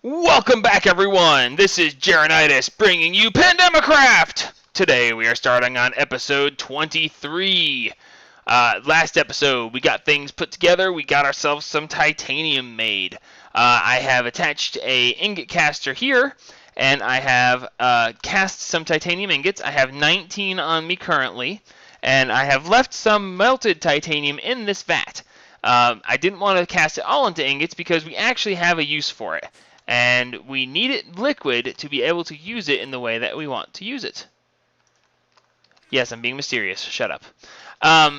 Welcome back, everyone! This is Jeronitis bringing you Pandemicraft! Today we are starting on episode 23. Last episode, we got things put together. We got ourselves some titanium made. I have attached a ingot caster here, and I have cast some titanium ingots. I have 19 on me currently, and I have left some melted titanium in this vat. I didn't want to cast it all into ingots because we actually have a use for it. And we need it liquid to be able to use it in the way that we want to use it. Yes, I'm being mysterious. Shut up.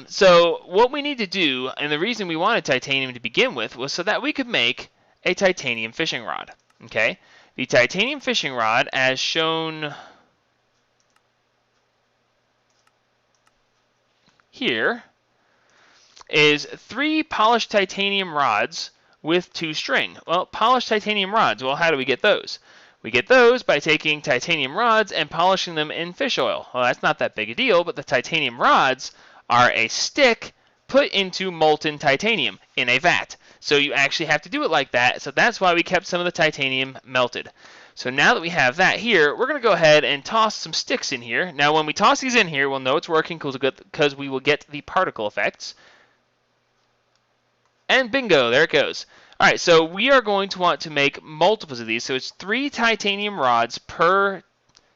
So what we need to do, and the reason we wanted titanium to begin with, was so that we could make a titanium fishing rod. Okay? The titanium fishing rod, as shown here, is 3 polished titanium rods with 2 string. Well, polished titanium rods, well, how do we get those? We get those by taking titanium rods and polishing them in fish oil. Well, that's not that big a deal, but the titanium rods are a stick put into molten titanium in a vat. So you actually have to do it like that, so that's why we kept some of the titanium melted. So now that we have that here, we're going to go ahead and toss some sticks in here. Now when we toss these in here, we'll know it's working because we will get the particle effects. And bingo, there it goes. Alright, so we are going to want to make multiples of these. So it's 3 titanium rods per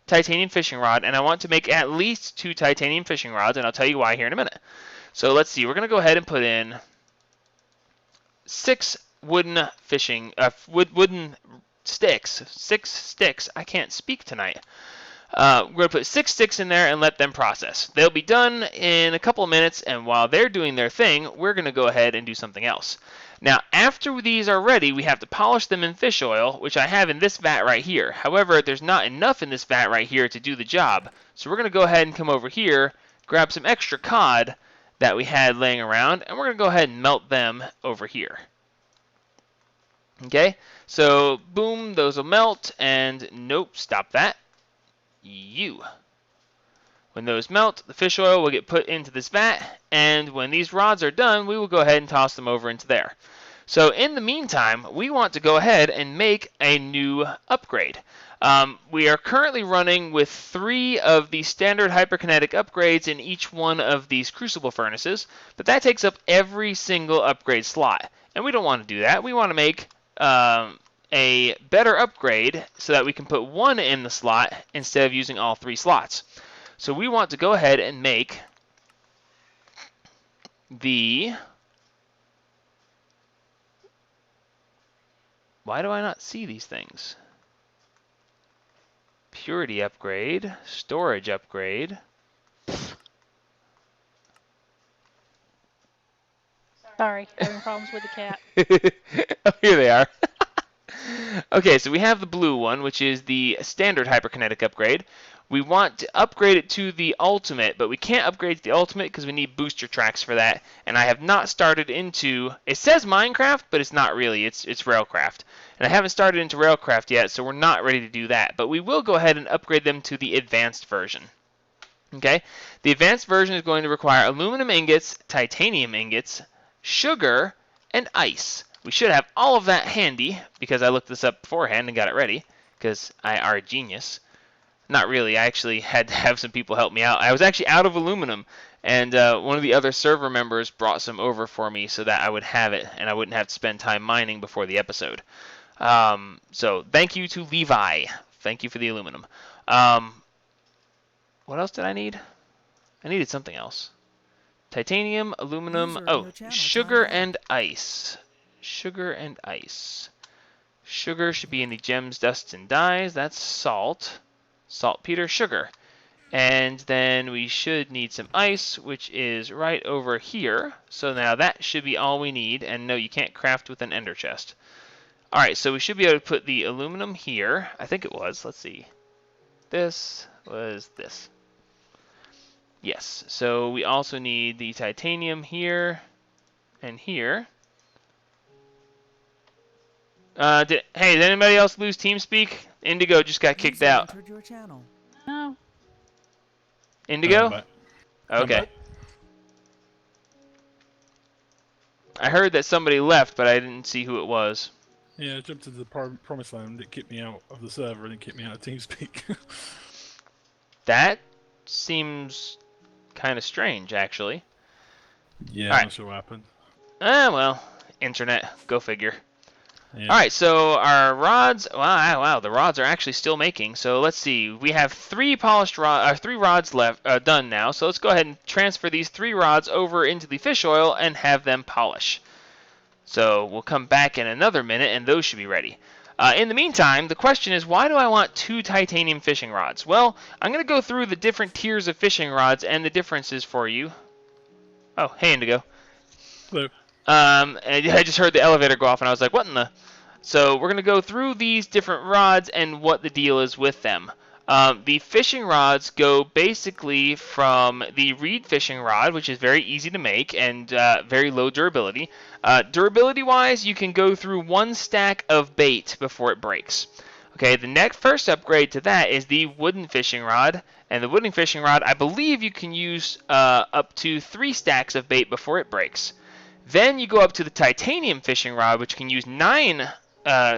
titanium fishing rod, and I want to make at least 2 titanium fishing rods, and I'll tell you why here in a minute. So let's see, we're going to go ahead and put in 6 wooden wooden sticks. 6 sticks. I can't speak tonight. We're going to put 6 sticks in there and let them process. They'll be done in a couple of minutes, and while they're doing their thing, we're going to go ahead and do something else. Now, after these are ready, we have to polish them in fish oil, which I have in this vat right here. However, there's not enough in this vat right here to do the job. So we're going to go ahead and come over here, grab some extra cod that we had laying around, and we're going to go ahead and melt them over here. Okay, so boom, those will melt, and nope, stop that. When those melt, the fish oil will get put into this vat, and when these rods are done, we will go ahead and toss them over into there. So in the meantime, we want to go ahead and make a new upgrade. We are currently running with 3 of the standard hyperkinetic upgrades in each one of these crucible furnaces, but that takes up every single upgrade slot, and we don't want to do that. We want to make a better upgrade so that we can put 1 in the slot instead of using all 3 slots. So we want to go ahead and make the... Why do I not see these things? Purity upgrade, storage upgrade. Sorry, having problems with the cat. Oh, here they are. Okay, so we have the blue one, which is the standard hyperkinetic upgrade. We want to upgrade it to the ultimate, but we can't upgrade to the ultimate because we need booster tracks for that. And I have not started into... It says Minecraft, but it's not really. It's Railcraft. And I haven't started into Railcraft yet, so we're not ready to do that. But we will go ahead and upgrade them to the advanced version. Okay? The advanced version is going to require aluminum ingots, titanium ingots, sugar, and ice. We should have all of that handy because I looked this up beforehand and got it ready because I are a genius. Not really. I actually had to have some people help me out. I was actually out of aluminum, and one of the other server members brought some over for me so that I would have it and I wouldn't have to spend time mining before the episode. So thank you to Levi. Thank you for the aluminum. What else did I need? I needed something else. Titanium, aluminum, sugar and ice. Sugar and ice. Sugar should be in the gems, dusts, and dyes. That's salt. Saltpeter, sugar. And then we should need some ice, which is right over here. So now that should be all we need. And no, you can't craft with an ender chest. Alright, so we should be able to put the aluminum here. I think it was. Let's see. This was this. Yes, so we also need the titanium here and here. Hey, did anybody else lose TeamSpeak? Indigo just got kicked out. No. Indigo? Okay. I heard that somebody left, but I didn't see who it was. Yeah, I jumped into the promised land. It kicked me out of the server and it kicked me out of TeamSpeak. That seems kind of strange, actually. Yeah, All I'm right. not sure what happened. Well, internet. Go figure. All Yeah. right, so our rods. Wow, the rods are actually still making. So let's see. We have three rods left done now. So let's go ahead and transfer these 3 rods over into the fish oil and have them polish. So we'll come back in another minute, and those should be ready. In the meantime, the question is, why do I want 2 titanium fishing rods? Well, I'm going to go through the different tiers of fishing rods and the differences for you. Oh, hey, Indigo. So, And I just heard the elevator go off, and I was like, what in the... So we're going to go through these different rods and what the deal is with them. The fishing rods go basically from the reed fishing rod, which is very easy to make and very low durability. Durability-wise, you can go through 1 stack of bait before it breaks. Okay, the next first upgrade to that is the wooden fishing rod. And the wooden fishing rod, I believe you can use up to 3 stacks of bait before it breaks. Then you go up to the titanium fishing rod, which can use 9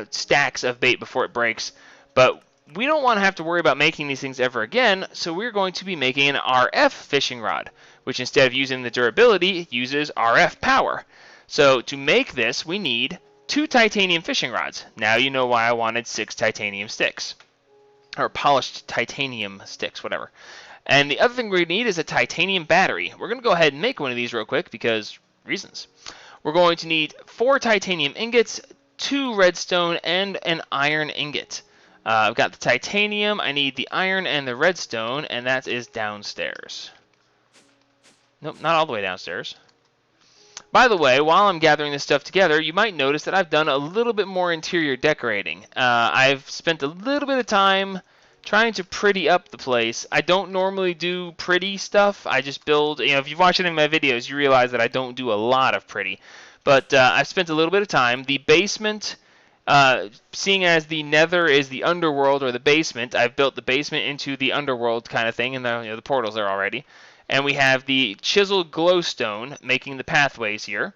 stacks of bait before it breaks. But we don't want to have to worry about making these things ever again, so we're going to be making an RF fishing rod, which instead of using the durability, uses RF power. So to make this, we need 2 titanium fishing rods. Now you know why I wanted 6 titanium sticks. Or polished titanium sticks, whatever. And the other thing we need is a titanium battery. We're going to go ahead and make one of these real quick because reasons. We're going to need 4 titanium ingots, 2 redstone, and an iron ingot. I've got the titanium, I need the iron and the redstone, and that is downstairs. Nope, not all the way downstairs. By the way, while I'm gathering this stuff together, you might notice that I've done a little bit more interior decorating. I've spent a little bit of time trying to pretty up the place. I don't normally do pretty stuff. I just build, if you've watched any of my videos, you realize that I don't do a lot of pretty. But I've spent a little bit of time. The basement, seeing as the nether is the underworld or the basement, I've built the basement into the underworld kind of thing, and the portals there already. And we have the chiseled glowstone making the pathways here.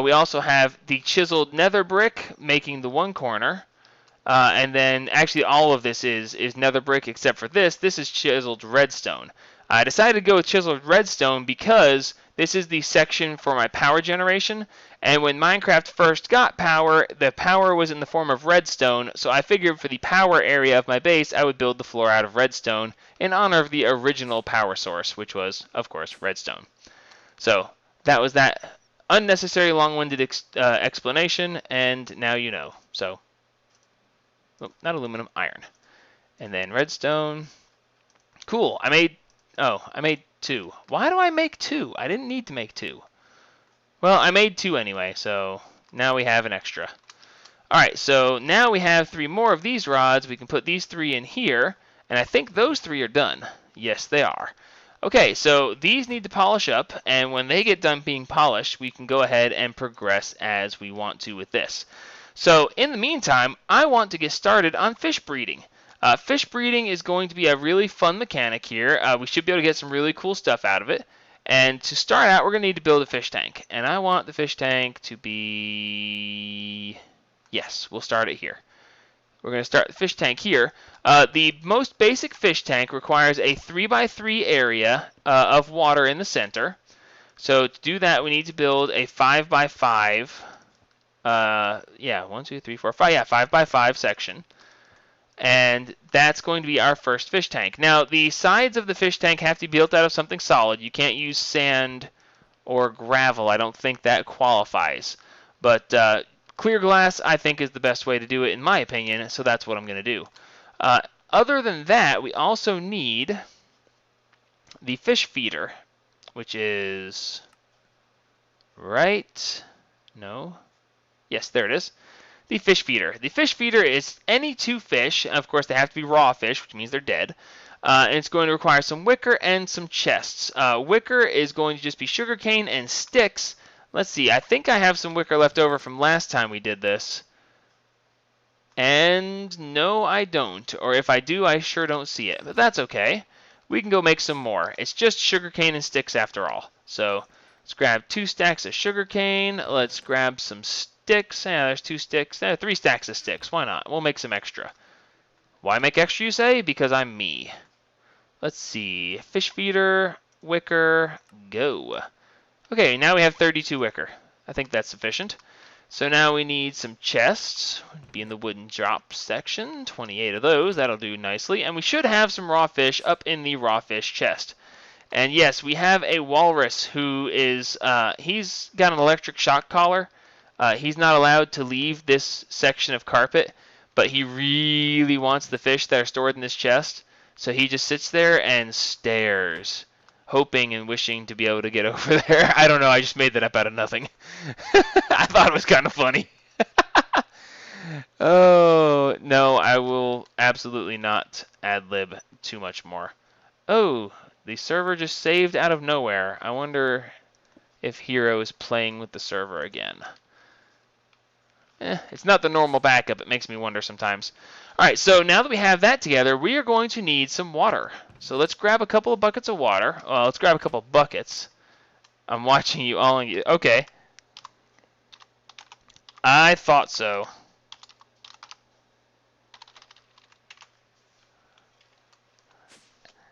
We also have the chiseled nether brick making the one corner. And then actually all of this is nether brick except for this. This is chiseled redstone. I decided to go with chiseled redstone because this is the section for my power generation. And when Minecraft first got power, the power was in the form of redstone. So I figured for the power area of my base, I would build the floor out of redstone in honor of the original power source, which was, of course, redstone. So that was that unnecessary long-winded explanation, and now you know. So. Oh, not aluminum, iron. And then redstone. Cool. I made 2. Why do I make 2? I didn't need to make 2. Well, I made 2 anyway, so now we have an extra. Alright, so now we have 3 more of these rods. We can put these 3 in here, and I think those 3 are done. Yes, they are. Okay, so these need to polish up, and when they get done being polished, we can go ahead and progress as we want to with this. So in the meantime, I want to get started on fish breeding. Fish breeding is going to be a really fun mechanic here. We should be able to get some really cool stuff out of it. And to start out, we're going to need to build a fish tank. And I want the fish tank to be... Yes, we'll start it here. We're going to start the fish tank here. The most basic fish tank requires a 3x3 area of water in the center. So to do that, we need to build a 5x5 1, 2, 3, 4, 5. Yeah, 5x5 section. And that's going to be our first fish tank. Now, the sides of the fish tank have to be built out of something solid. You can't use sand or gravel. I don't think that qualifies. But clear glass, I think, is the best way to do it, in my opinion, so that's what I'm going to do. Other than that, we also need the fish feeder, which is right... No. Yes, there it is. The fish feeder. The fish feeder is any 2 fish. Of course, they have to be raw fish, which means they're dead. And it's going to require some wicker and some chests. Wicker is going to just be sugarcane and sticks. Let's see. I think I have some wicker left over from last time we did this. And no, I don't. Or if I do, I sure don't see it. But that's okay. We can go make some more. It's just sugarcane and sticks after all. So let's grab 2 stacks of sugarcane. Let's grab some sticks. sticks. Yeah, there's 2 sticks. 3 stacks of sticks. Why not? We'll make some extra. Why make extra, you say? Because I'm me. Let's see. Fish feeder, wicker, go. Okay, now we have 32 wicker. I think that's sufficient. So now we need some chests. Be in the wooden drop section. 28 of those. That'll do nicely. And we should have some raw fish up in the raw fish chest. And yes, we have a walrus who is, he's got an electric shock collar. He's not allowed to leave this section of carpet, but he really wants the fish that are stored in this chest. So he just sits there and stares, hoping and wishing to be able to get over there. I don't know, I just made that up out of nothing. I thought it was kind of funny. Oh, no, I will absolutely not ad-lib too much more. Oh, the server just saved out of nowhere. I wonder if Hero is playing with the server again. It's not the normal backup. It makes me wonder sometimes. All right, so now that we have that together, we are going to need some water. So let's grab a couple of buckets of water. Well, let's grab a couple of buckets. I'm watching you all. Okay. I thought so.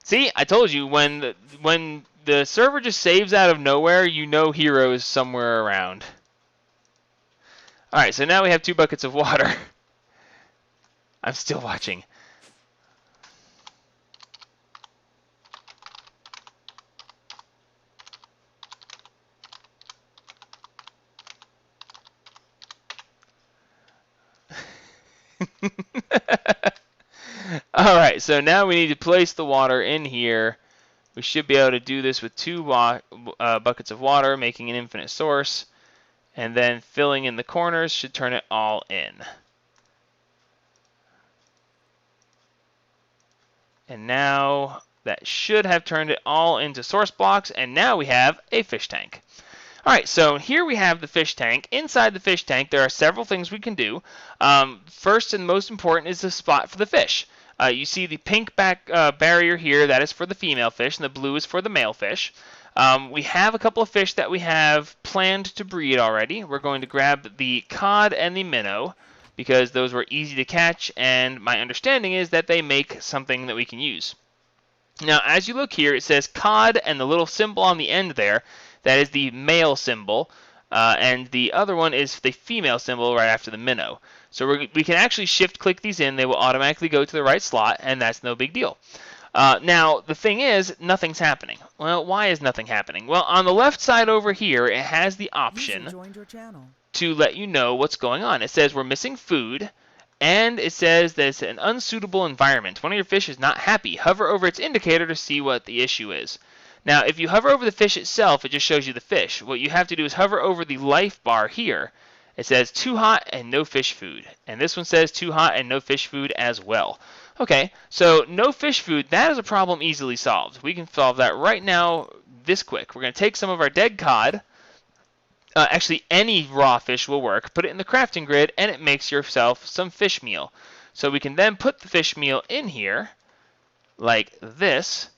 See, I told you, when the server just saves out of nowhere, you know Hero is somewhere around. Alright, so now we have 2 buckets of water. I'm still watching. Alright, so now we need to place the water in here. We should be able to do this with 2 buckets of water, making an infinite source. And then filling in the corners should turn it all in. And now that should have turned it all into source blocks, and now we have a fish tank. Alright, so here we have the fish tank. Inside the fish tank, there are several things we can do. First and most important is the spot for the fish. You see the pink back barrier here, that is for the female fish, and the blue is for the male fish. We have a couple of fish that we have planned to breed already. We're going to grab the cod and the minnow because those were easy to catch, and my understanding is that they make something that we can use. Now, as you look here, it says cod and the little symbol on the end there. That is the male symbol, and the other one is the female symbol right after the minnow. So we can actually shift-click these in. They will automatically go to the right slot, and that's no big deal. Now, the thing is, nothing's happening. Well, why is nothing happening? Well, on the left side over here, it has the option to let you know what's going on. It says we're missing food, and it says that it's an unsuitable environment. One of your fish is not happy. Hover over its indicator to see what the issue is. Now, if you hover over the fish itself, it just shows you the fish. What you have to do is hover over the life bar here. It says too hot and no fish food. And this one says too hot and no fish food as well. Okay, so no fish food, that is a problem easily solved. We can solve that right now this quick. We're going to take some of our dead cod. Actually, any raw fish will work. Put it in the crafting grid, and it makes yourself some fish meal. So we can then put the fish meal in here, like this,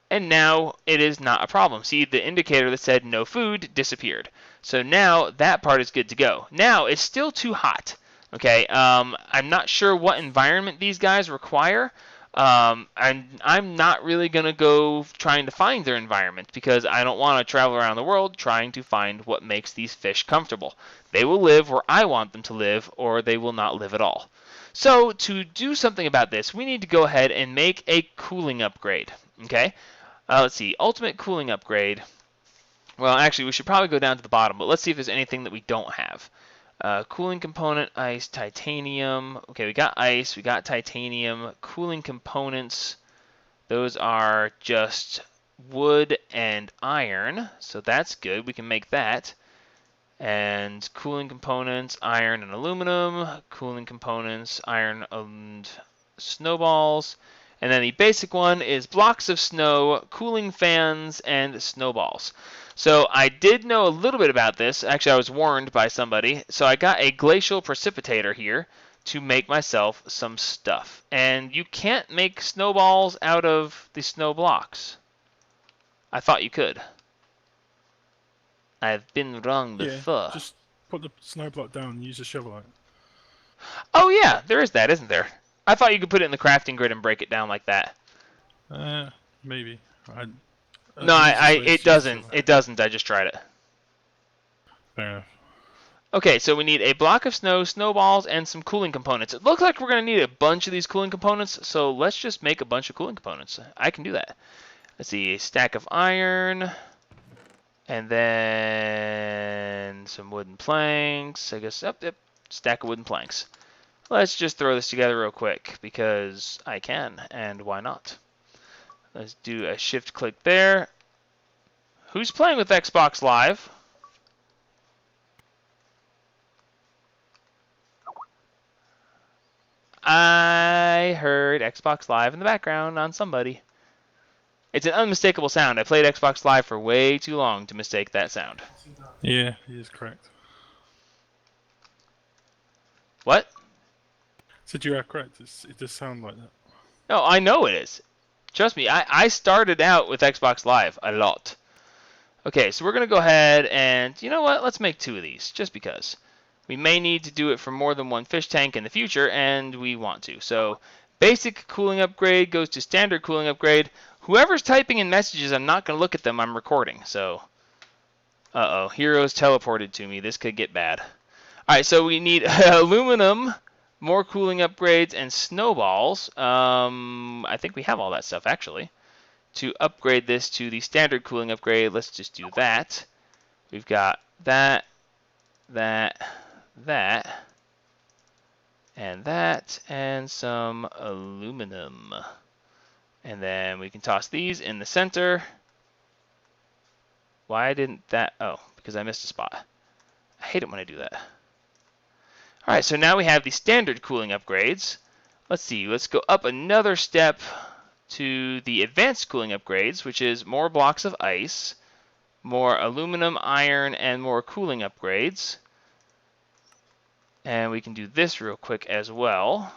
and now it is not a problem. See, the indicator that said no food disappeared. So now that part is good to go. Now, it's still too hot. Okay, I'm not sure what environment these guys require. I'm not really going to go trying to find their environment because I don't want to travel around the world trying to find what makes these fish comfortable. They will live where I want them to live, or they will not live at all. So to do something about this, we need to go ahead and make a cooling upgrade. Okay, let's see, ultimate cooling upgrade. Well, actually, we should probably go down to the bottom, but let's see if there's anything that we don't have. Cooling component, ice, titanium. Okay, we got ice, we got titanium. Cooling components, those are just wood and iron, so that's good. We can make that. And cooling components, iron and aluminum. Cooling components, iron and snowballs. And then the basic one is blocks of snow, cooling fans, and snowballs. So I did know a little bit about this. Actually, I was warned by somebody. So I got a glacial precipitator here to make myself some stuff. And you can't make snowballs out of the snow blocks. I thought you could. I've been wrong before. Yeah, just put the snow block down and use a shovel on it? Oh yeah, there is that, isn't there? I thought you could put it in the crafting grid and break it down like that. Maybe. No, the easiest way is it to use a doesn't. shovel. It doesn't. I just tried it. Fair enough. Okay, so we need a block of snow, snowballs, and some cooling components. It looks like we're going to need a bunch of these cooling components, so let's just make a bunch of cooling components. I can do that. Let's see, a stack of iron, and then some wooden planks. I guess, yep, stack of wooden planks. Let's just throw this together real quick, because I can, and why not? Let's do a shift click there. Who's playing with Xbox Live? I heard Xbox Live in the background on somebody. It's an unmistakable sound. I played Xbox Live for way too long to mistake that sound. Yeah, he is correct. What? Said you are correct. It does sound like that. No, I know it is. Trust me, I started out with Xbox Live a lot. Okay, so we're going to go ahead and, you know what? Let's make 2 of these, just because. We may need to do it for more than one fish tank in the future, and we want to. So, basic cooling upgrade goes to standard cooling upgrade. Whoever's typing in messages, I'm not going to look at them. I'm recording, so... Uh-oh, Heroes teleported to me. This could get bad. Alright, so we need aluminum, more cooling upgrades, and snowballs. I think we have all that stuff, actually. To upgrade this to the standard cooling upgrade, let's just do that. We've got that, and some aluminum. And then we can toss these in the center. Why didn't that? Oh, because I missed a spot. I hate it when I do that. Alright, so now we have the standard cooling upgrades. Let's see, let's go up another step to the advanced cooling upgrades, which is more blocks of ice, more aluminum, iron, and more cooling upgrades. And we can do this real quick as well.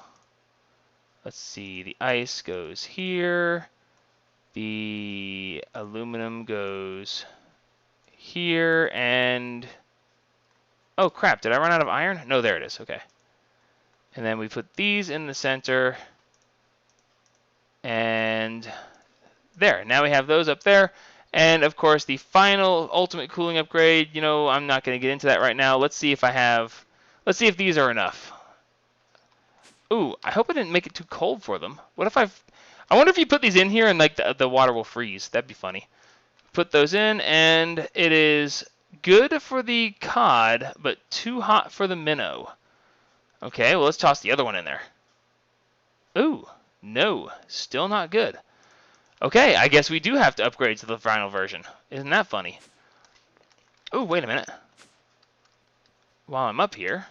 Let's see, the ice goes here, the aluminum goes here, and... oh crap, did I run out of iron? No, there it is, okay. And then we put these in the center, and there, now we have those up there. And of course, the final ultimate cooling upgrade, you know, I'm not going to get into that right now. Let's see if if these are enough. Ooh, I hope I didn't make it too cold for them. What if I wonder if you put these in here and like the water will freeze. That'd be funny. Put those in, and it is good for the cod, but too hot for the minnow. Okay, well, let's toss the other one in there. Ooh, no, still not good. Okay, I guess we do have to upgrade to the final version. Isn't that funny? Ooh, wait a minute. While I'm up here...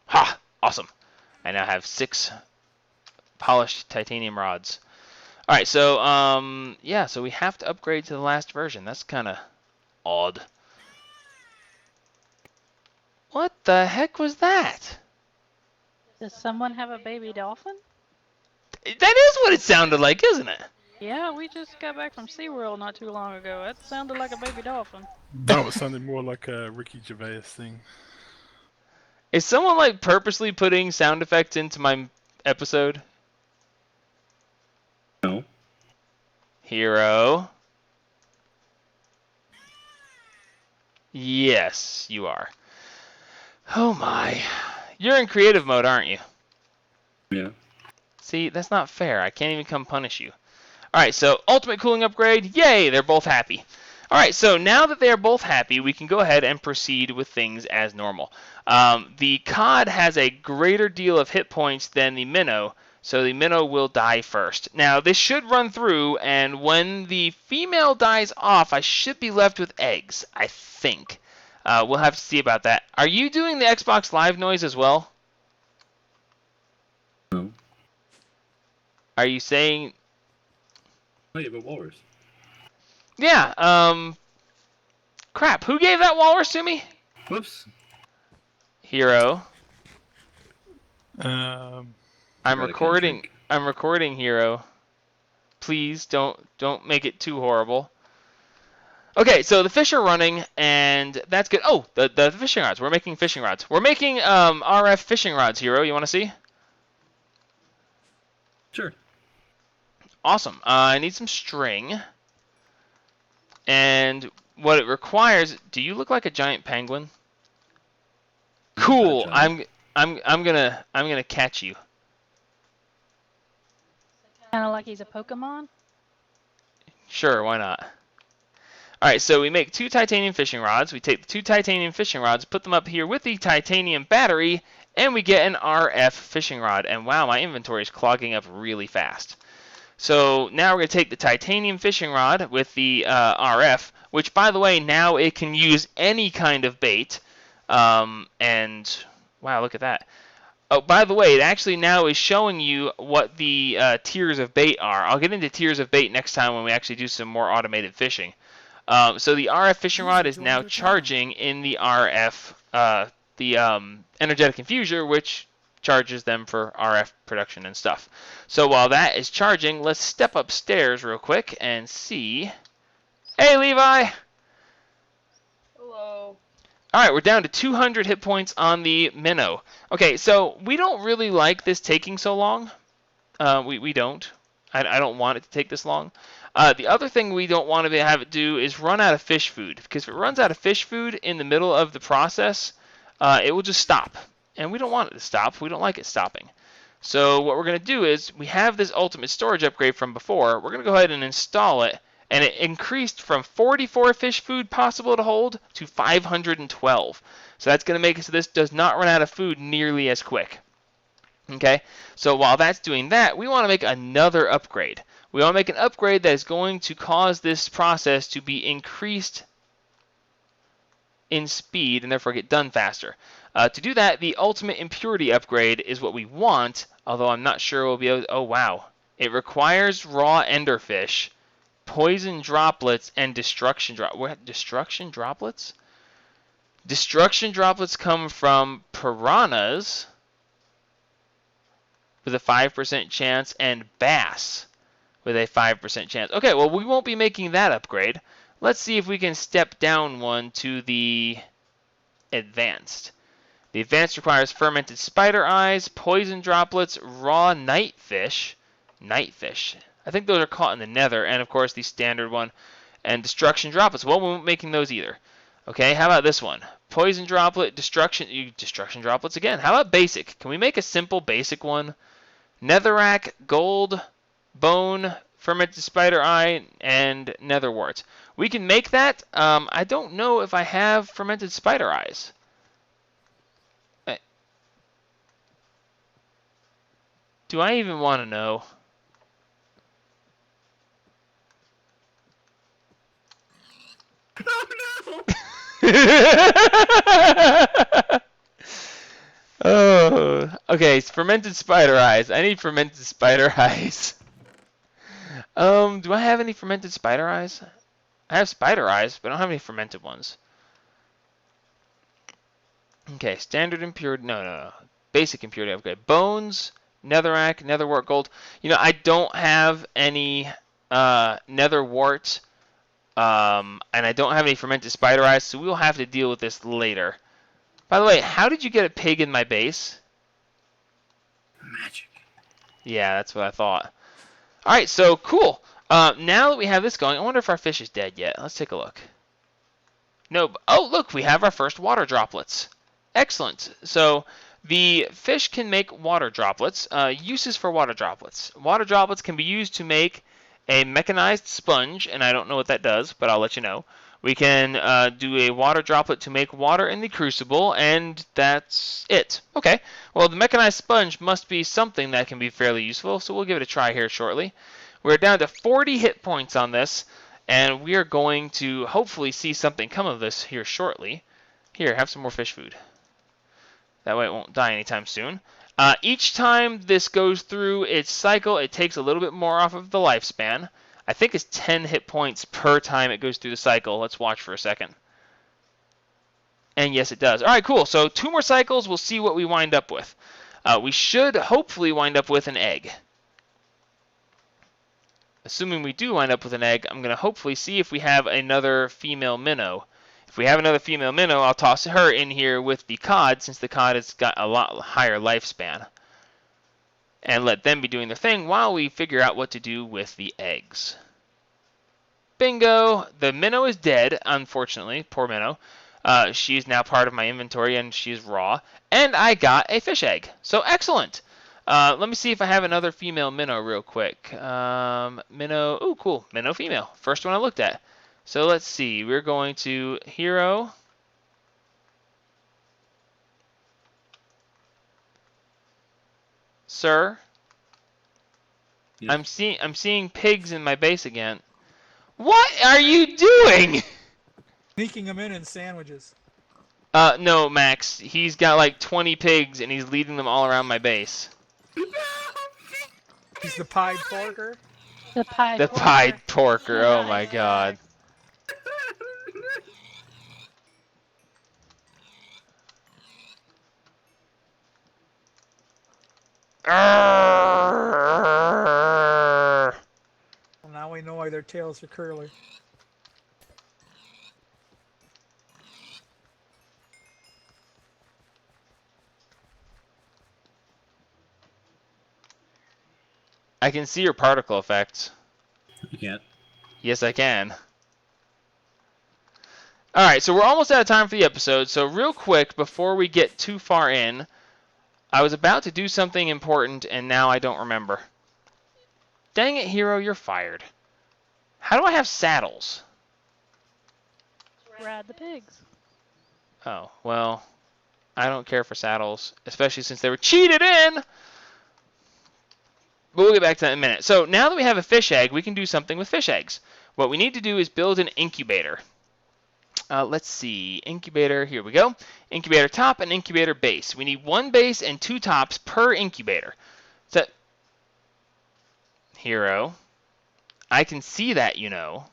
ha! Awesome. I now have 6 polished titanium rods. Alright, so, yeah, so we have to upgrade to the last version. That's kind of odd. What the heck was that? Does someone have a baby dolphin? That is what it sounded like, isn't it? Yeah, we just got back from SeaWorld not too long ago. That sounded like a baby dolphin. That was sounding more like a Ricky Gervais thing. Is someone, like, purposely putting sound effects into my episode? No. Hero. Yes, you are. Oh my. You're in creative mode, aren't you? Yeah. See, that's not fair. I can't even come punish you. Alright, so ultimate cooling upgrade. Yay, they're both happy. Alright, so now that they are both happy, we can go ahead and proceed with things as normal. The cod has a greater deal of hit points than the minnow, so the minnow will die first. Now, this should run through, and when the female dies off, I should be left with eggs, I think. We'll have to see about that. Are you doing the Xbox Live noise as well? No. Are you saying... Oh, yeah, but walrus. yeah, crap, who gave that walrus to me? Whoops. Hero. Um, I'm Forgot I can't recording. drink. I'm recording, Hero. Please don't make it too horrible. Okay, so the fish are running, and that's good. Oh, the fishing rods. We're making fishing rods. We're making RF fishing rods, Hero. You want to see? Sure. Awesome. I need some string. And what it requires... Do you look like a giant penguin? Cool. Giant. I'm gonna catch you. Kind of like he's a Pokemon. Sure, why not? Alright, so we make 2 titanium fishing rods. We take the 2 titanium fishing rods, put them up here with the titanium battery, and we get an RF fishing rod. And wow, my inventory is clogging up really fast. So now we're going to take the titanium fishing rod with the RF, which, by the way, now it can use any kind of bait. And wow, look at that. Oh, by the way, it actually now is showing you what the tiers of bait are. I'll get into tiers of bait next time when we actually do some more automated fishing. So the RF fishing rod is now charging in the RF, energetic infuser, which charges them for RF production and stuff. So while that is charging, let's step upstairs real quick and see. Hey, Levi! Hello. Alright, we're down to 200 hit points on the minnow. Okay, so we don't really like this taking so long. We don't. I don't want it to take this long. The other thing we don't want to have it do is run out of fish food. Because if it runs out of fish food in the middle of the process, it will just stop. And we don't want it to stop. We don't like it stopping. So what we're going to do is, we have this ultimate storage upgrade from before. We're going to go ahead and install it. And it increased from 44 fish food possible to hold to 512. So that's going to make it so this does not run out of food nearly as quick. Okay, so while that's doing that, we want to make another upgrade. We want to make an upgrade that is going to cause this process to be increased in speed and therefore get done faster. To do that, the ultimate impurity upgrade is what we want, although I'm not sure we'll be able to... Oh, wow. It requires raw enderfish, poison droplets, and destruction droplets. Destruction droplets? Destruction droplets come from piranhas with a 5% chance and bass with a 5% chance. Okay, well, we won't be making that upgrade. Let's see if we can step down one to the advanced. The advanced requires fermented spider eyes, poison droplets, raw nightfish. Nightfish. I think those are caught in the nether, and of course the standard one, and destruction droplets. Well, we won't be making those either. Okay, how about this one? Poison droplet, destruction droplets again. How about basic? Can we make a simple basic one? Netherrack, gold, bone, fermented spider eye, and nether warts. We can make that. I don't know if I have fermented spider eyes. Do I even want to know? Oh, okay. It's fermented spider eyes. I need fermented spider eyes. Do I have any fermented spider eyes? I have spider eyes, but I don't have any fermented ones. Okay, standard impurity. No. Basic impurity upgrade. Bones, netherrack, netherwart gold. You know, I don't have any netherwart. And I don't have any fermented spider eyes, so we'll have to deal with this later. By the way, how did you get a pig in my base? Magic. Yeah, that's what I thought. Alright, so cool. Now that we have this going, I wonder if our fish is dead yet. Let's take a look. No. Oh, look, we have our first water droplets. Excellent. So the fish can make water droplets. Uses for water droplets. Water droplets can be used to make a mechanized sponge, and I don't know what that does, but I'll let you know. We can do a water droplet to make water in the crucible, and that's it. Okay, well, the mechanized sponge must be something that can be fairly useful, so we'll give it a try here shortly. We're down to 40 hit points on this, and we are going to hopefully see something come of this here shortly. Here, have some more fish food. That way it won't die anytime soon. Each time this goes through its cycle, it takes a little bit more off of the lifespan. I think it's 10 hit points per time it goes through the cycle. Let's watch for a second. And yes, it does. All right, cool. So 2 more cycles. We'll see what we wind up with. We should hopefully wind up with an egg. assuming we do wind up with an egg, I'm going to hopefully see if we have another female minnow. If we have another female minnow, I'll toss her in here with the cod, since the cod has got a lot higher lifespan. And let them be doing their thing while we figure out what to do with the eggs. Bingo! The minnow is dead, unfortunately. Poor minnow. She is now part of my inventory, and she is raw. And I got a fish egg. So excellent! Let me see if I have another female minnow real quick. Minnow. Ooh, cool. Minnow female. First one I looked at. So let's see. We're going to hero. Sir. Yes. I'm seeing pigs in my base again. What are you doing? Sneaking them in sandwiches. No, Max. He's got like 20 pigs and he's leading them all around my base. He's the pied porker. The pie. The pied porker. Oh my Nice. god. Arrgh. Well, now we know why their tails are curly. I can see your particle effects. You can't. Yes, I can. Alright, so we're almost out of time for the episode, so real quick, before we get too far in, I was about to do something important, and now I don't remember. Dang it, Hero, you're fired. How do I have saddles? Ride the pigs. Oh, well, I don't care for saddles, especially since they were cheated in! But we'll get back to that in a minute. So now that we have a fish egg, we can do something with fish eggs. What we need to do is build an incubator. Let's see. Incubator, here we go. Incubator top and incubator base. We need one base and two tops per incubator. So, Hero, I can see that, you know.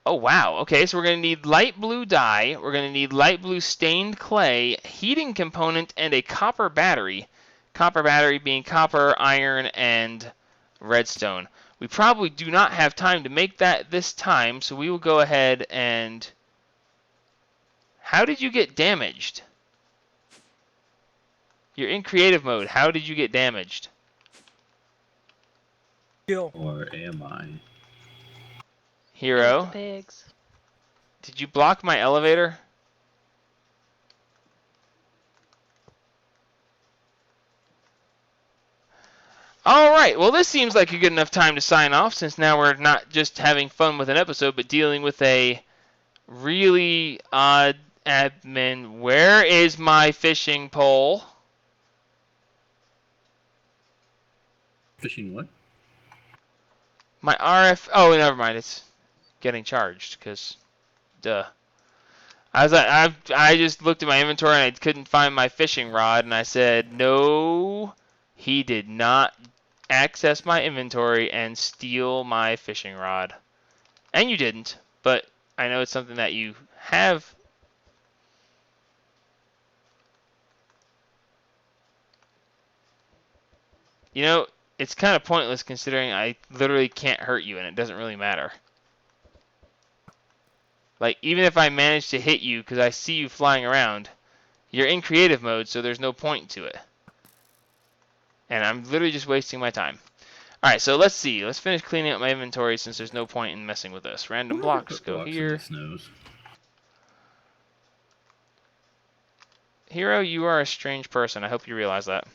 Oh, wow. Okay, so we're going to need light blue dye. We're going to need light blue stained clay, heating component, and a copper battery. Copper battery being copper, iron, and redstone. We probably do not have time to make that this time, so we will go ahead and... How did you get damaged? You're in creative mode. How did you get damaged? Kill. Or am I? Hero, The pigs. did you block my elevator? Alright, well this seems like a good enough time to sign off, since now we're not just having fun with an episode, but dealing with a really odd admin. Where is my fishing pole? Fishing what? My RF... Oh, never mind, it's getting charged, because... Duh. I was like, I just looked at my inventory and I couldn't find my fishing rod, and I said, no, he did not access my inventory and steal my fishing rod. And you didn't, but I know it's something that you have. You know, it's kind of pointless considering I literally can't hurt you and it doesn't really matter. Like, even if I manage to hit you because I see you flying around, you're in creative mode, so there's no point to it. And I'm literally just wasting my time. Alright, so let's see. Let's finish cleaning up my inventory since there's no point in messing with this. Random blocks Put go blocks in here. the snows. Hero, you are a strange person. I hope you realize that.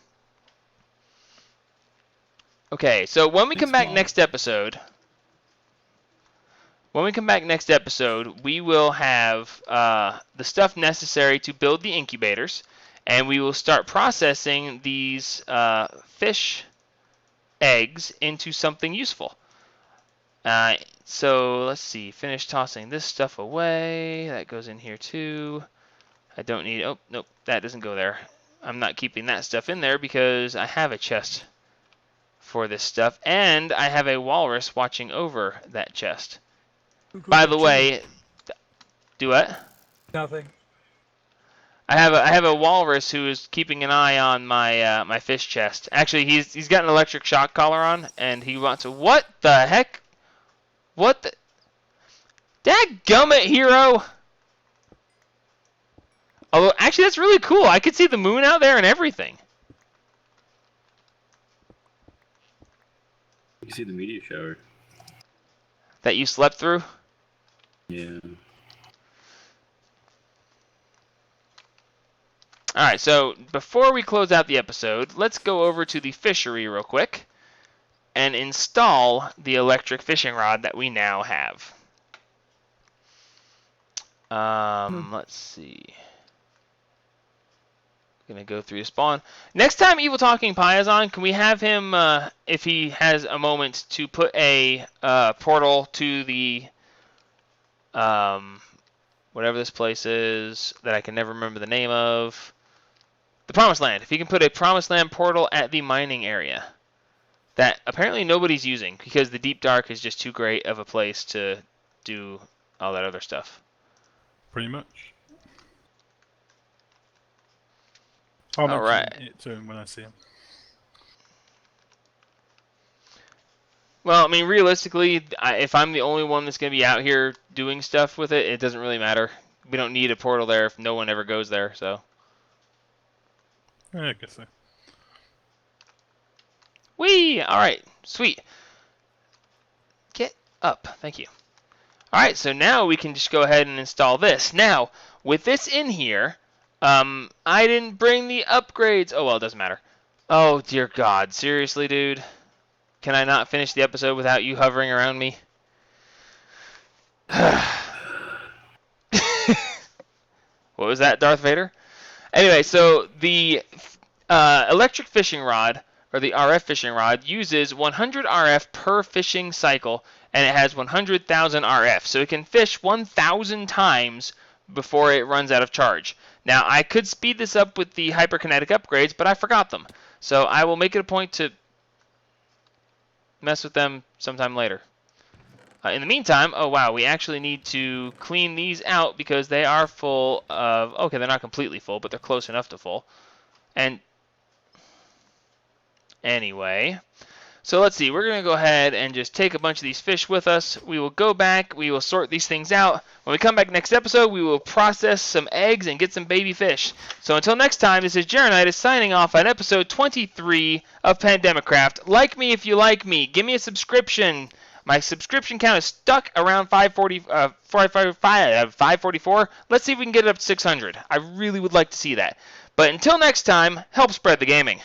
Okay, so when we come back next episode... When we come back next episode, we will have the stuff necessary to build the incubators, and we will start processing these fish eggs into something useful. So let's see, finish tossing this stuff away. That goes in here too. I don't need, oh, nope, that doesn't go there. I'm not keeping that stuff in there because I have a chest for this stuff, and I have a walrus watching over that chest. By the way, do what? Nothing. I have a walrus who is keeping an eye on my my fish chest. Actually, he's got an electric shock collar on, and he wants to. What the heck? What the? Dadgummit, hero! Although, actually, that's really cool. I could see the moon out there and everything. You can see the meteor shower. That you slept through? Yeah. Alright, so before we close out the episode, let's go over to the fishery real quick and install the electric fishing rod that we now have. Let's see. Gonna go through spawn. Next time Evil Talking Pie is on, can we have him, if he has a moment, to put a portal to the whatever this place is that I can never remember the name of. The Promised Land. If he can put a Promised Land portal at the mining area that apparently nobody's using because the Deep Dark is just too great of a place to do all that other stuff. Pretty much. I'll mention Alright. it to him when I see him. Well, I mean, realistically, if I'm the only one that's going to be out here doing stuff with it, it doesn't really matter. We don't need a portal there if no one ever goes there, so. I guess so. Whee! Alright, sweet. Get up. Thank you. Alright, so now we can just go ahead and install this. Now, with this in here, I didn't bring the upgrades. Oh, well, it doesn't matter. Oh, dear God. Seriously, dude? Can I not finish the episode without you hovering around me? What was that, Darth Vader? Anyway, so the electric fishing rod, or the RF fishing rod, uses 100 RF per fishing cycle, and it has 100,000 RF. So it can fish 1,000 times before it runs out of charge. Now, I could speed this up with the hyperkinetic upgrades, but I forgot them. So I will make it a point to mess with them sometime later. In the meantime, oh wow, we actually need to clean these out because they are full of, okay, they're not completely full, but they're close enough to full. And anyway, so let's see, we're going to go ahead and just take a bunch of these fish with us. We will go back, we will sort these things out. When we come back next episode, we will process some eggs and get some baby fish. So until next time, this is Jeronitis signing off on episode 23 of Pandemicraft. Like me if you like me. Give me a subscription. My subscription count is stuck around 544. Let's see if we can get it up to 600. I really would like to see that. But until next time, help spread the gaming.